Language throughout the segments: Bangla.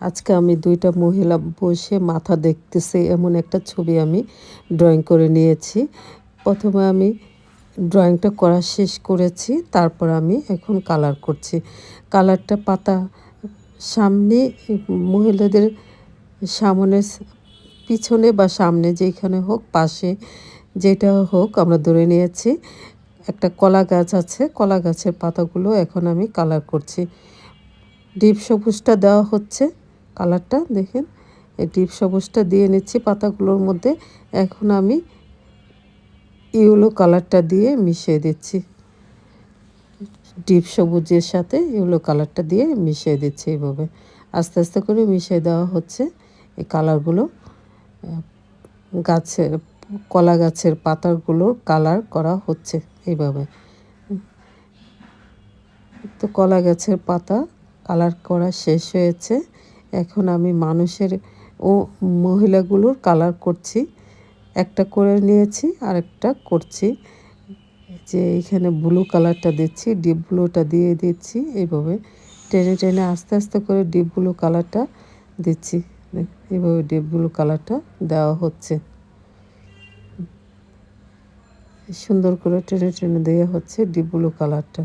আজকে আমি ২টা মহিলা বসে মাথা দেখতেছে এমন একটা ছবি আমি ড্রয়িং করে নিয়েছি। প্রথমে আমি ড্রয়িংটা করা শেষ করেছি। তারপর আমি এখন কালার করছি। কালারটা পাতা সামনে মহিলাদের সামনে পিছনে বা সামনে যেখানে হোক পাশে যেটা হোক আমরা ধরে নিয়েছি। একটা কলা গাছ আছে, কলা গাছের পাতাগুলো এখন আমি কালার করছি। ডিপ সবুজটা দেওয়া হচ্ছে, কালারটা দেখেন এই ডিপ সবুজটা দিয়ে নিচ্ছি পাতাগুলোর মধ্যে। এখন আমি ইয়েলো কালারটা দিয়ে মিশিয়ে দিচ্ছি, ডিপ সবুজের সাথে ইয়েলো কালারটা দিয়ে মিশিয়ে দিচ্ছি। এইভাবে আস্তে আস্তে করে মিশিয়ে দেওয়া হচ্ছে এই কালারগুলো। গাছের কলা গাছের পাতাগুলোর কালার করা হচ্ছে এইভাবে। তো কলা গাছের পাতা কালার করা শেষ হয়েছে। এখন আমি মানুষের ও মহিলাগুলোর কালার করছি। একটা করে নিয়েছি আর একটা করছি, যে এখানে ব্লু কালারটা দিচ্ছি, ডিপ ব্লুটা দিয়ে দিচ্ছি। এইভাবে টেনে টেনে আস্তে আস্তে করে ডিপ ব্লু কালারটা দিচ্ছি। এইভাবে ডিপ ব্লু কালারটা দেওয়া হচ্ছে, সুন্দর করে টেনে টেনে দেওয়া হচ্ছে ডিপ ব্লু কালারটা।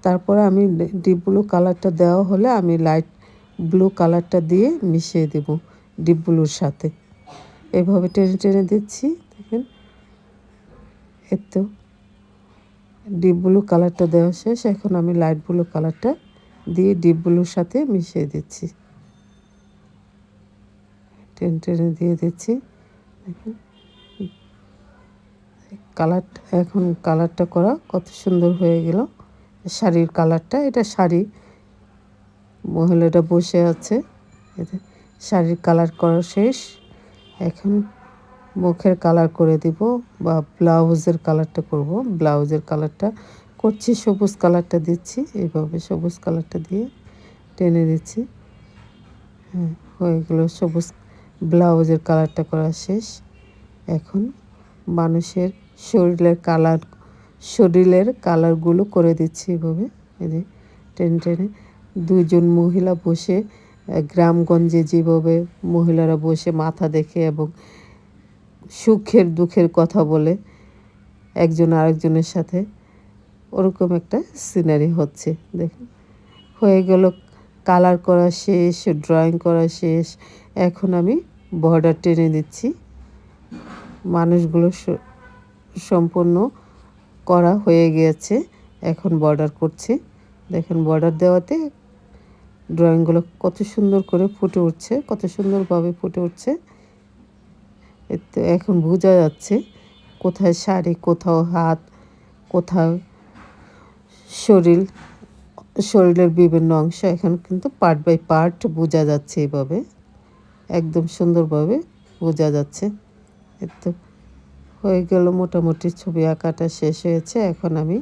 তারপরে আমি ডিপ ব্লু কালারটা দেওয়া হলে আমি লাইট ব্লু কালারটা দিয়ে মিশিয়ে দেব ডিপ ব্লুর সাথে। এভাবে টেনে টেনে দিচ্ছি, দেখেন এই তো ডিপ ব্লু কালারটা দেওয়া শেষ। এখন আমি লাইট ব্লু কালারটা দিয়ে ডিপ ব্লুর সাথে মিশিয়ে দিচ্ছি, টেনে টেনে দিয়ে দিচ্ছি। দেখেন কালারটা, এখন কালারটা করা কত সুন্দর হয়ে গেল। শাড়ির কালারটা, এটা শাড়ি, মহিলাটা বসে আছে, শাড়ির কালার করা শেষ। এখন মুখের কালার করে দিব বা ব্লাউজের কালারটা করব। ব্লাউজের কালারটা করছি, সবুজ কালারটা দিচ্ছি, এইভাবে সবুজ কালারটা দিয়ে টেনে দিচ্ছি। হ্যাঁ, হয়ে গেল সবুজ ব্লাউজের কালারটা করা শেষ। এখন মানুষের শরীরের কালারগুলো করে দিচ্ছি এভাবে, এই যে টেনে টেনে। দুইজন মহিলা বসে, গ্রামগঞ্জে যেভাবে মহিলারা বসে মাথা দেখে এবং সুখের দুঃখের কথা বলে একজন আরেকজনের সাথে, ওরকম একটা সিনারি হচ্ছে। দেখুন হয়ে গেল, কালার করা শেষ, ড্রয়িং করা শেষ। এখন আমি বর্ডার টেনে দিচ্ছি। মানুষগুলো সম্পূর্ণ করা হয়ে গিয়েছে, এখন বর্ডার করছি। দেখেন বর্ডার দেওয়াতে ড্রয়িংগুলো কত সুন্দর করে ফুটে উঠছে, কত সুন্দরভাবে ফুটে উঠছে। তো এখন বোঝা যাচ্ছে কোথায় শাড়ি, কোথাও হাত, কোথাও শরীর, শরীরের বিভিন্ন অংশ এখন কিন্তু পার্ট বাই পার্ট বোঝা যাচ্ছে। এইভাবে একদম সুন্দরভাবে বোঝা যাচ্ছে। তো হয়ে গেল, মোটামুটি ছবি আঁকাটা শেষ হয়েছে। এখন আমি